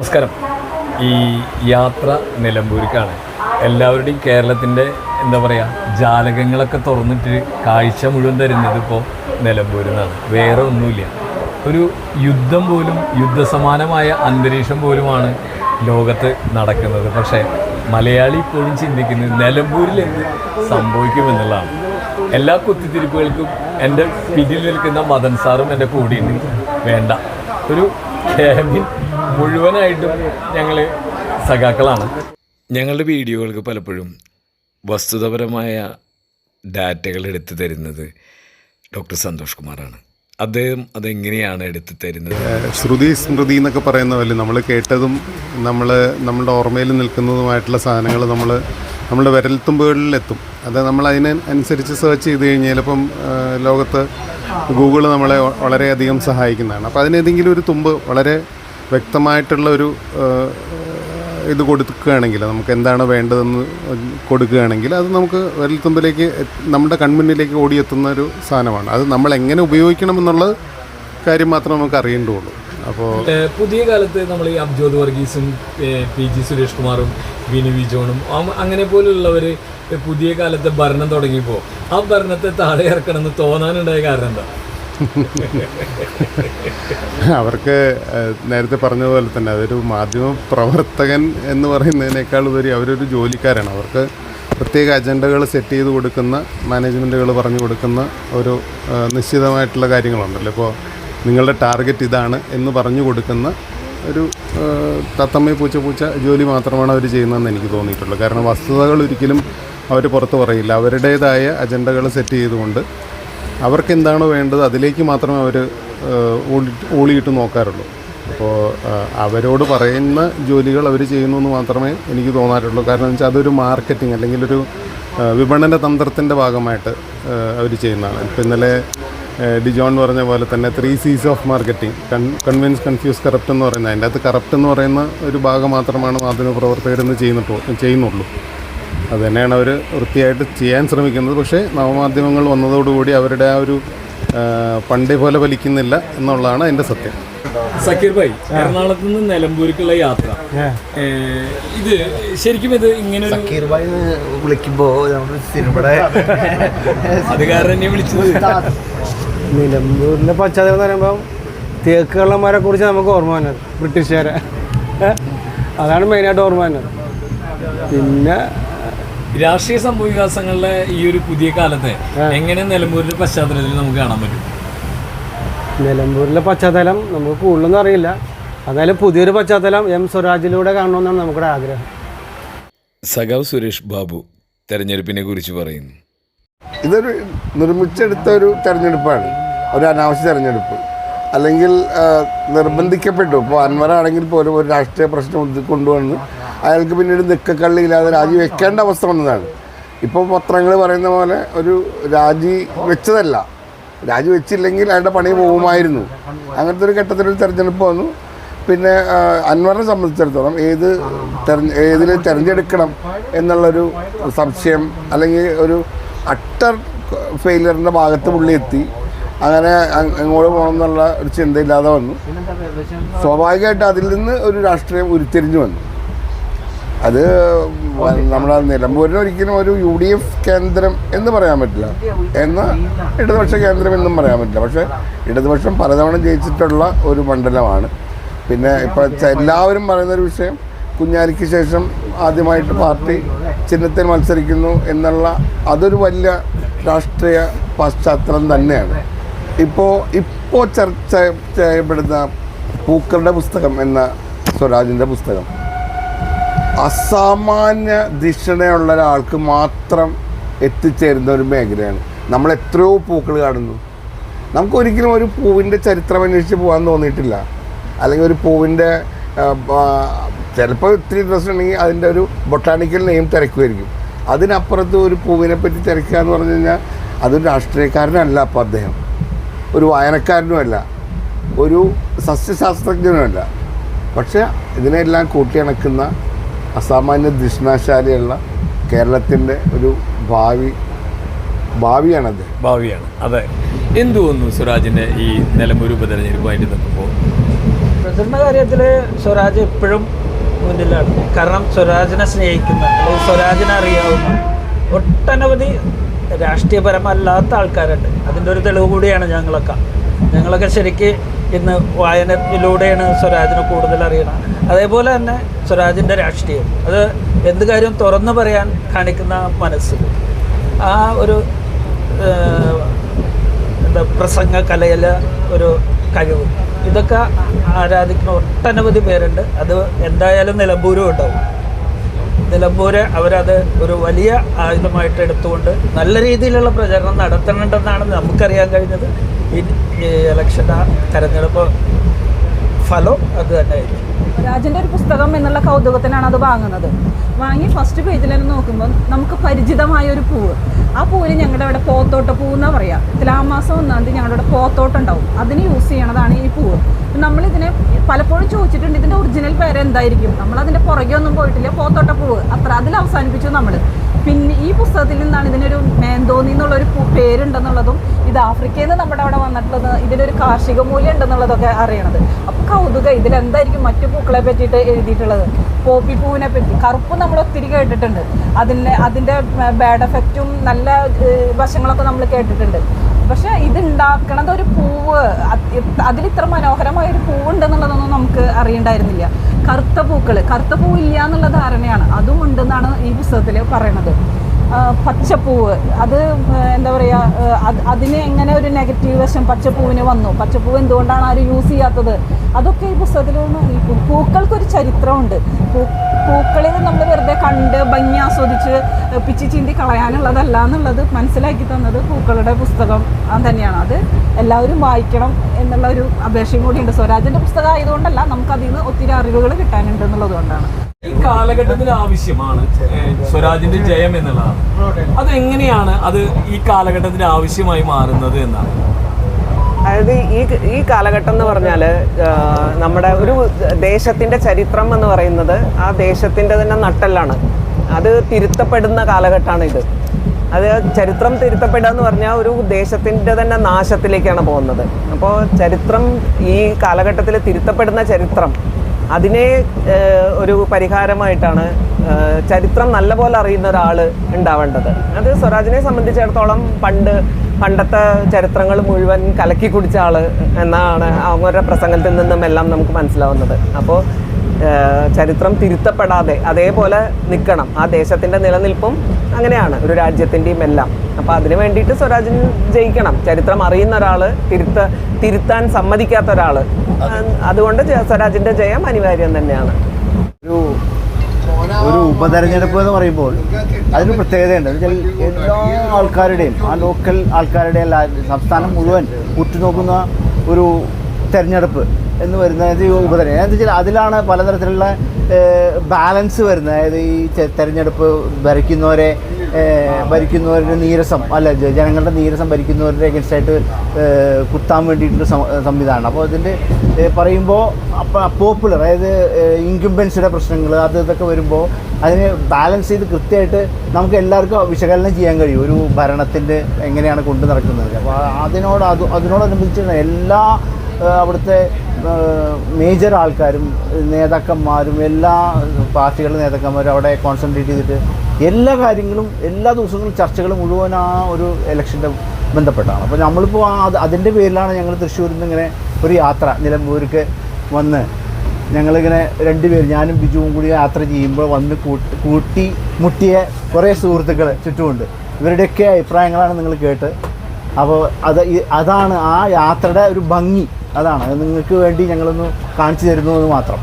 നമസ്കാരം. ഈ യാത്ര നിലമ്പൂർക്കാണ്. എല്ലാവരുടെയും കേരളത്തിൻ്റെ എന്താ പറയുക ജാലകങ്ങളൊക്കെ തുറന്നിട്ട് കാഴ്ച മുഴുവൻ തരുന്നത് ഇപ്പോൾ നിലമ്പൂരിൽ നിന്നാണ്. വേറെ ഒന്നുമില്ല. ഒരു യുദ്ധം പോലും യുദ്ധസമാനമായ അന്തരീക്ഷം പോലുമാണ് ലോകത്ത് നടക്കുന്നത്. പക്ഷേ മലയാളി ഇപ്പോഴും ചിന്തിക്കുന്നത് നിലമ്പൂരിൽ എന്ത് സംഭവിക്കുമെന്നുള്ളതാണ്. എല്ലാ കുത്തിത്തിരിപ്പുകൾക്കും എൻ്റെ പിന്നിൽ നിൽക്കുന്ന മദൻ സാറും എൻ്റെ കൂടിയുണ്ട്. വേണ്ട, ഒരു ക്യാബിൻ മുഴുവനായിട്ടും ഞങ്ങൾ സഖാക്കളാണ്. ഞങ്ങളുടെ വീഡിയോകൾക്ക് പലപ്പോഴും വസ്തുതാപരമായ ഡാറ്റകൾ എടുത്തു തരുന്നത് ഡോക്ടർ സന്തോഷ് കുമാറാണ്. അദ്ദേഹം അതെങ്ങനെയാണ് എടുത്തു തരുന്നത്? ശ്രുതി സ്മൃതി എന്നൊക്കെ പറയുന്ന പോലെ നമ്മൾ കേട്ടതും നമ്മളുടെ ഓർമ്മയിൽ നിൽക്കുന്നതുമായിട്ടുള്ള സാധനങ്ങൾ നമ്മുടെ വിരൽത്തുമ്പുകളിലെത്തും. അത് നമ്മൾ അതിനനുസരിച്ച് സെർച്ച് ചെയ്ത് കഴിഞ്ഞാൽ ഇപ്പം ലോകത്ത് ഗൂഗിൾ നമ്മളെ വളരെയധികം സഹായിക്കുന്നതാണ്. അപ്പോൾ അതിനേതെങ്കിലും ഒരു തുമ്പ് വളരെ വ്യക്തമായിട്ടുള്ള ഒരു ഇത് കൊടുക്കുകയാണെങ്കിൽ, നമുക്ക് എന്താണ് വേണ്ടതെന്ന് കൊടുക്കുകയാണെങ്കിൽ അത് നമുക്ക് വിരൽത്തുമ്പിലേക്ക് നമ്മുടെ കൺമുന്നിലേക്ക് ഓടിയെത്തുന്ന ഒരു സാധനമാണ്. അത് നമ്മൾ എങ്ങനെ ഉപയോഗിക്കണമെന്നുള്ള കാര്യം മാത്രമേ നമുക്ക് അറിയേണ്ടതുള്ളൂ. അപ്പോൾ പുതിയ കാലത്ത് നമ്മൾ ഈ അബ്ജോദ് വർഗീസും PG സുരേഷ് കുമാറും വിനു വിജോണും അങ്ങനെ പോലുള്ളവർ പുതിയ കാലത്തെ ഭരണം തുടങ്ങിയപ്പോൾ ആ ഭരണത്തെ താഴെ ഇറക്കണമെന്ന് തോന്നാനുണ്ടായ കാരണം എന്താ? അവർക്ക് നേരത്തെ പറഞ്ഞതുപോലെ തന്നെ അതൊരു മാധ്യമ പ്രവർത്തകൻ എന്ന് പറയുന്നതിനേക്കാൾ ഉപരി അവരൊരു ജോലിക്കാരാണ്. അവർക്ക് പ്രത്യേക അജണ്ടകൾ സെറ്റ് ചെയ്ത് കൊടുക്കുന്ന, മാനേജ്മെൻറ്റുകൾ പറഞ്ഞു കൊടുക്കുന്ന ഒരു നിശ്ചിതമായിട്ടുള്ള കാര്യങ്ങളുണ്ടല്ലോ. ഇപ്പോൾ നിങ്ങളുടെ ടാർഗറ്റ് ഇതാണ് എന്ന് പറഞ്ഞു കൊടുക്കുന്ന ഒരു തത്തമ്മ പൂച്ച ജോലി മാത്രമാണ് അവർ ചെയ്യുന്നതെന്ന് എനിക്ക് തോന്നിയിട്ടുള്ളൂ. കാരണം വസ്തുതകൾ ഒരിക്കലും അവർ പുറത്ത് പറയില്ല. അവരുടേതായ അജണ്ടകൾ സെറ്റ് ചെയ്തുകൊണ്ട് അവർക്ക് എന്താണോ വേണ്ടത് അതിലേക്ക് മാത്രമേ അവർ ഓളിയിട്ട് നോക്കാറുള്ളൂ. അപ്പോൾ അവരോട് പറയുന്ന ജോലികൾ അവർ ചെയ്യുന്നു എന്ന് മാത്രമേ എനിക്ക് തോന്നാറുള്ളൂ. കാരണം എന്ന് വെച്ചാൽ അതൊരു മാർക്കറ്റിംഗ് അല്ലെങ്കിൽ ഒരു വിപണന തന്ത്രത്തിൻ്റെ ഭാഗമായിട്ട് അവർ ചെയ്യുന്നതാണ്. ഇപ്പോൾ ഇന്നലെ ഡിജോൺ പറഞ്ഞ പോലെ തന്നെ 3 C's of marketing, convince, confuse, corrupt എന്ന് പറയുന്നത്. അതിൻ്റെ അകത്ത് കറപ്റ്റ് എന്ന് പറയുന്ന ഒരു ഭാഗം മാത്രമാണ് മാധ്യമപ്രവർത്തകരെന്ന് ചെയ്യുന്നുള്ളൂ. അത് തന്നെയാണ് അവർ വൃത്തിയായിട്ട് ചെയ്യാൻ ശ്രമിക്കുന്നത്. പക്ഷേ നവമാധ്യമങ്ങൾ വന്നതോടുകൂടി അവരുടെ ആ ഒരു പണ്ടേ പോലെ വലിക്കുന്നില്ല എന്നുള്ളതാണ് അതിൻ്റെ സത്യം. സക്കീർ ഭായ്, എറണാകുളത്ത് നിന്ന് നിലമ്പൂർക്കുള്ള യാത്ര, ഇത് ശരിക്കും ഇത് ഇങ്ങനെ സക്കീർ ഭായ് വിളിക്കുമ്പോൾ അത് കാരണം എന്നെ വിളിച്ചത്. നിലമ്പൂരിൻ്റെ പശ്ചാത്തലം എന്ന് പറയുമ്പോൾ തേക്ക് കള്ളന്മാരെ കുറിച്ച് നമുക്ക് ഓർമ്മ വന്നത്, ബ്രിട്ടീഷുകാരെ. അതാണ് മെയിനായിട്ട് ഓർമ്മ വന്നത്. പിന്നെ രാഷ്ട്രീയ സംഭവവികാസങ്ങളിലെ ഈ ഒരു പുതിയ കാലത്തെ എങ്ങനെ നിലമ്പൂരിന്റെ പശ്ചാത്തലത്തിൽ നമുക്ക് കാണാൻ പറ്റും? നിലമ്പൂരിലെ പശ്ചാത്തലം നമുക്ക് കൂടുതലൊന്നും അറിയില്ല. എന്നാലും പുതിയൊരു പശ്ചാത്തലം സ്വരാജിലൂടെ കാണണമെന്നാണ് നമുക്കൊരു ആഗ്രഹം. സഖാവ് സുരേഷ് ബാബു തെരഞ്ഞെടുപ്പിനെ കുറിച്ച് പറയുന്നു. ഇതൊരു നിർമ്മിച്ചെടുത്ത ഒരു തെരഞ്ഞെടുപ്പാണ്, ഒരു അനാവശ്യ തെരഞ്ഞെടുപ്പ്. അല്ലെങ്കിൽ നിർബന്ധിക്കപ്പെട്ടു. ഇപ്പോൾ അൻവറാണെങ്കിൽ പോലും ഒരു രാഷ്ട്രീയ പ്രശ്നം കൊണ്ടുവന്ന് അയാൾക്ക് പിന്നീട് നിക്കക്കള്ളിയില്ലാതെ രാജി വെക്കേണ്ട അവസ്ഥ വന്നതാണ്. ഇപ്പോൾ പത്രങ്ങൾ പറയുന്ന പോലെ ഒരു രാജി വെച്ചതല്ല, രാജി വെച്ചില്ലെങ്കിൽ അയാളുടെ പണി പോകുമായിരുന്നു. അങ്ങനത്തെ ഒരു ഘട്ടത്തിലൊരു തെരഞ്ഞെടുപ്പ് വന്നു. പിന്നെ അൻവറിനെ സംബന്ധിച്ചിടത്തോളം ഏതിൽ തിരഞ്ഞെടുക്കണം എന്നുള്ളൊരു സംശയം, അല്ലെങ്കിൽ ഒരു അട്ടർ ഫെയിലിയറിൻ്റെ ഭാഗത്ത് പുള്ളി എത്തി. അങ്ങനെ അങ്ങോട്ട് പോകണം എന്നുള്ള ഒരു ചിന്തയില്ലാതെ വന്നു. സ്വാഭാവികമായിട്ട് അതിൽ നിന്ന് ഒരു രാഷ്ട്രീയം ഉരുത്തിരിഞ്ഞു വന്നു. അത് നമ്മുടെ നിലമ്പൂരിന് ഒരിക്കലും ഒരു UDF കേന്ദ്രം എന്ന് പറയാൻ പറ്റില്ല, എന്നാൽ ഇടതുപക്ഷ കേന്ദ്രം എന്നും പറയാൻ പറ്റില്ല. പക്ഷേ ഇടതുപക്ഷം പലതവണ ജയിച്ചിട്ടുള്ള ഒരു മണ്ഡലമാണ്. പിന്നെ ഇപ്പോൾ എല്ലാവരും പറയുന്നൊരു വിഷയം, കുഞ്ഞാലിക്ക് ശേഷം ആദ്യമായിട്ട് പാർട്ടി ചിഹ്നത്തിൽ മത്സരിക്കുന്നു എന്നുള്ള അതൊരു വലിയ രാഷ്ട്രീയ പശ്ചാത്തലം തന്നെയാണ്. ഇപ്പോൾ ചർച്ച ചെയ്യപ്പെടുന്ന പൂക്കളുടെ പുസ്തകം എന്ന സ്വരാജിൻ്റെ പുസ്തകം അസാമാന്യ ധിഷണയുള്ള ഒരാൾക്ക് മാത്രം എത്തിച്ചേരുന്ന ഒരു മേഖലയാണ്. നമ്മൾ എത്രയോ പൂക്കൾ കാണുന്നു. നമുക്കൊരിക്കലും ഒരു പൂവിൻ്റെ ചരിത്രം അന്വേഷിച്ച് പോകാൻ തോന്നിയിട്ടില്ല. അല്ലെങ്കിൽ ഒരു പൂവിൻ്റെ ചിലപ്പോൾ ഒത്തിരി ഇൻട്രസ്റ്റ് ഉണ്ടെങ്കിൽ അതിൻ്റെ ഒരു ബൊട്ടാണിക്കൽ നെയിം തിരക്കുമായിരിക്കും. അതിനപ്പുറത്ത് ഒരു പൂവിനെ പറ്റി തിരക്കുക എന്ന് പറഞ്ഞു കഴിഞ്ഞാൽ അതൊരു രാഷ്ട്രീയക്കാരനല്ല. അപ്പോൾ അദ്ദേഹം ഒരു വായനക്കാരനുമല്ല, ഒരു സസ്യശാസ്ത്രജ്ഞനുമല്ല. പക്ഷേ ഇതിനെല്ലാം കൂട്ടിയിണക്കുന്ന അസാമാന്യ ധിഷണാശാലിയുള്ള കേരളത്തിൻ്റെ ഒരു ഭാവിയാണത്. അതെ. എന്തു തോന്നുന്നു സ്വരാജിൻ്റെ ഈ നിലമ്പൂർ ഉപതെരഞ്ഞെടുപ്പുമായിട്ട് നിൽക്കുമ്പോൾ? പ്രചരണ കാര്യത്തിൽ സ്വരാജ് എപ്പോഴും മുന്നിലാണ്. കാരണം സ്വരാജിനെ സ്നേഹിക്കുന്ന അല്ലെങ്കിൽ സ്വരാജിനെ അറിയാവുന്ന ഒട്ടനവധി രാഷ്ട്രീയപരമല്ലാത്ത ആൾക്കാരുണ്ട്. അതിൻ്റെ ഒരു തെളിവ് കൂടിയാണ് ഞങ്ങളൊക്കെ ശരിക്ക് ഇന്ന് വായനയിലൂടെയാണ് സ്വരാജിനെ കൂടുതൽ അറിയണം. അതേപോലെ തന്നെ സ്വരാജിൻ്റെ രാഷ്ട്രീയം, അത് എന്ത് കാര്യം തുറന്നു പറയാൻ കാണിക്കുന്ന മനസ്സ്, ആ ഒരു പ്രസംഗ കലയിലെ ഒരു കഴിവ്, ഇതൊക്കെ ആരാധിക്കുന്ന ഒട്ടനവധി പേരുണ്ട്. അത് എന്തായാലും നിലമ്പൂരും ഉണ്ടാവും. നിലമ്പൂര് അവരത് ഒരു വലിയ ആയുധമായിട്ട് എടുത്തുകൊണ്ട് നല്ല രീതിയിലുള്ള പ്രചരണം നടത്തണമെന്നാണ് നമുക്കറിയാൻ കഴിഞ്ഞത്. ഈ ഇലക്ഷൻ തെരഞ്ഞെടുപ്പ് ഫലം അത് തന്നെ ആയിരിക്കും. രാജൻ്റെ ഒരു പുസ്തകം എന്നുള്ള കൗതുകത്തിനാണ് അത് വാങ്ങി ഫസ്റ്റ് പേജിൽ തന്നെ നോക്കുമ്പോൾ നമുക്ക് പരിചിതമായ ഒരു പൂവ്, ആ പൂവിന് ഞങ്ങളുടെ അവിടെ പോത്തോട്ട പൂവ് എന്നാണ് പറയുക. തുലാമാസം 1-ാം തീയതി ഞങ്ങളുടെ അവിടെ പോത്തോട്ടുണ്ടാവും, അതിന് യൂസ് ചെയ്യണതാണ് ഈ പൂവ്. നമ്മളിതിനെ പലപ്പോഴും ചോദിച്ചിട്ടുണ്ട്, ഇതിൻ്റെ ഒറിജിനൽ പേര് എന്തായിരിക്കും. നമ്മളതിൻ്റെ പുറകെ ഒന്നും പോയിട്ടില്ല, പോത്തോട്ട പൂവ് അത്ര, അതിൽ അവസാനിപ്പിച്ചു നമ്മൾ. പിന്നെ ഈ പുസ്തകത്തിൽ നിന്നാണ് ഇതിനൊരു മേന്തോന്നി എന്നുള്ളൊരു പേരുണ്ടെന്നുള്ളതും ഇത് ആഫ്രിക്കയിൽ നിന്ന് നമ്മുടെ അവിടെ വന്നിട്ടുള്ളത്, ഇതിനൊരു കാർഷിക മൂല്യം ഉണ്ടെന്നുള്ളതൊക്കെ അറിയണത്. അപ്പോൾ കൗതുകം, ഇതിലെന്തായിരിക്കും മറ്റു പൂക്കളെ പറ്റിയിട്ട് എഴുതിയിട്ടുള്ളത്. പോപ്പി പൂവിനെ പറ്റി, കറുപ്പ് നമ്മൾ ഒത്തിരി കേട്ടിട്ടുണ്ട്, അതിൻ്റെ ബാഡ് എഫക്റ്റും നല്ല വശങ്ങളൊക്കെ നമ്മൾ കേട്ടിട്ടുണ്ട്. പക്ഷെ ഇതുണ്ടാക്കണത് ഒരു പൂവ്, അതിലിത്ര മനോഹരമായൊരു പൂവുണ്ടെന്നുള്ളതൊന്നും നമുക്ക് അറിയണ്ടായിരുന്നില്ല. കറുത്ത പൂവില്ല എന്നുള്ള ധാരണയാണ്, അതും ഉണ്ടെന്നാണ് ഈ പുസ്തകത്തിൽ പറയണത്. പച്ചപ്പൂവ്, അത് എന്താ പറയുക, അതിന് എങ്ങനെ ഒരു നെഗറ്റീവ് വശം പച്ചപ്പൂവിന് വന്നു, പച്ചപ്പൂവ് എന്തുകൊണ്ടാണ് ആരും യൂസ് ചെയ്യാത്തത്, അതൊക്കെ ഈ പുസ്തകത്തിൽ പൂക്കൾക്കൊരു ചരിത്രമുണ്ട്. പൂക്കളിൽ നമ്മൾ വെറുതെ കണ്ട് ഭംഗി ആസ്വദിച്ച് പിച്ചി ചീന്തി കളയാനുള്ളതല്ല എന്നുള്ളത് മനസ്സിലാക്കി തന്നത് പൂക്കളുടെ പുസ്തകം തന്നെയാണ്. അത് എല്ലാവരും വായിക്കണം എന്നുള്ള ഒരു അപേക്ഷയും കൂടിയുണ്ട്. സ്വരാജിൻ്റെ പുസ്തകം ആയതുകൊണ്ടല്ല, നമുക്കതിൽ നിന്ന് ഒത്തിരി അറിവുകൾ കിട്ടാനുണ്ട് എന്നുള്ളത് കൊണ്ടാണ്. ഈ കാലഘട്ടത്തിൽ ആവശ്യമാണ് സ്വരാജിന്റെ ജയം എന്നുള്ളതാണ്. അതെങ്ങനെയാണ് അത് ഈ കാലഘട്ടത്തിന് ആവശ്യമായി മാറുന്നത് എന്നാണ്? അതായത് ഈ കാലഘട്ടം എന്ന് പറഞ്ഞാൽ നമ്മുടെ ഒരു ദേശത്തിൻ്റെ ചരിത്രം എന്ന് പറയുന്നത് ആ ദേശത്തിൻ്റെ തന്നെ നട്ടെല്ലാണ്. അത് തിരുത്തപ്പെടുന്ന കാലഘട്ടമാണ് ഇത്. അത് ചരിത്രം തിരുത്തപ്പെടുക എന്ന് പറഞ്ഞാൽ ഒരു ദേശത്തിൻ്റെ തന്നെ നാശത്തിലേക്കാണ് പോകുന്നത്. അപ്പോൾ ചരിത്രം ഈ കാലഘട്ടത്തിൽ തിരുത്തപ്പെടുന്ന ചരിത്രം, അതിനെ ഒരു പരിഹാരമായിട്ടാണ് ചരിത്രം നല്ലപോലെ അറിയുന്ന ഒരാൾ ഉണ്ടാവേണ്ടത്. അത് സ്വരാജിനെ സംബന്ധിച്ചിടത്തോളം പണ്ടത്തെ ചരിത്രങ്ങൾ മുഴുവൻ കലക്കി കുടിച്ച ആൾ എന്നാണ് അവരുടെ പ്രസംഗത്തിൽ നിന്നും എല്ലാം നമുക്ക് മനസ്സിലാവുന്നത്. അപ്പോൾ ചരിത്രം തിരുത്തപ്പെടാതെ അതേപോലെ നിൽക്കണം. ആ ദേശത്തിൻ്റെ നിലനിൽപ്പും അങ്ങനെയാണ്, ഒരു രാജ്യത്തിൻ്റെയും എല്ലാം. അപ്പോൾ അതിന് വേണ്ടിയിട്ട് സ്വരാജിന് ജയിക്കണം. ചരിത്രം അറിയുന്ന ഒരാൾ, തിരുത്താൻ സമ്മതിക്കാത്ത ഒരാൾ. അതുകൊണ്ട് സ്വരാജിൻ്റെ ജയം അനിവാര്യം തന്നെയാണ്. ഒരു ഉപതെരഞ്ഞെടുപ്പ് എന്ന് പറയുമ്പോൾ അതിന് പ്രത്യേകതയുണ്ട്. എന്നുവെച്ചാൽ എല്ലാ ആൾക്കാരുടെയും, ആ ലോക്കൽ ആൾക്കാരുടെയും സംസ്ഥാനം മുഴുവൻ ഉറ്റുനോക്കുന്ന ഒരു തെരഞ്ഞെടുപ്പ് എന്ന് വരുന്നത് ഉപതെരഞ്ഞെടുപ്പ് എന്ന് വെച്ചാൽ അതിലാണ് പലതരത്തിലുള്ള ബാലൻസ് വരുന്നത്. അതായത് ഈ തെരഞ്ഞെടുപ്പ് ഭരിക്കുന്നവരുടെ നീരസം അല്ല, ജനങ്ങളുടെ നീരസം ഭരിക്കുന്നവരുടെ അഗൻസ്റ്റായിട്ട് കുത്താൻ വേണ്ടിയിട്ടുള്ള സംവിധാനം. അപ്പോൾ അതിൻ്റെ പറയുമ്പോൾ പോപ്പുലർ, അതായത് ഇൻകംബൻസിയുടെ പ്രശ്നങ്ങൾ ഇതൊക്കെ വരുമ്പോൾ അതിനെ ബാലൻസ് ചെയ്ത് കൃത്യമായിട്ട് നമുക്ക് എല്ലാവർക്കും വിശകലനം ചെയ്യാൻ കഴിയും ഒരു ഭരണത്തിൻ്റെ എങ്ങനെയാണ് കൊണ്ടു നടക്കുന്നത്. അപ്പോൾ അതിനോടനുബന്ധിച്ച് എല്ലാ അവിടുത്തെ മേജർ ആൾക്കാരും നേതാക്കന്മാരും എല്ലാ പാർട്ടികളുടെ നേതാക്കന്മാരും അവിടെ കോൺസെൻട്രേറ്റ് ചെയ്തിട്ട് എല്ലാ കാര്യങ്ങളും എല്ലാ ദിവസങ്ങളും ചർച്ചകൾ മുഴുവൻ ആ ഒരു ഇലക്ഷൻ്റെ ബന്ധപ്പെട്ടാണ്. അപ്പോൾ നമ്മളിപ്പോൾ അതിൻ്റെ പേരിലാണ് ഞങ്ങൾ തൃശ്ശൂരിൽ നിന്ന് ഇങ്ങനെ ഒരു യാത്ര നിലമ്പൂർക്ക് വന്ന് ഞങ്ങളിങ്ങനെ 2 പേര്, ഞാനും ബിജുവും കൂടി യാത്ര ചെയ്യുമ്പോൾ വന്ന് മുട്ടിയ കുറേ സുഹൃത്തുക്കൾ ചുറ്റുമുണ്ട്. ഇവരുടെയൊക്കെ അഭിപ്രായങ്ങളാണ് നിങ്ങൾ കേട്ട്. അപ്പോൾ അതാണ് ആ യാത്രയുടെ ഒരു ഭംഗി. അതാണ് നിങ്ങൾക്ക് വേണ്ടി ഞങ്ങളൊന്ന് കാണിച്ചു തരുന്നു എന്ന് മാത്രം.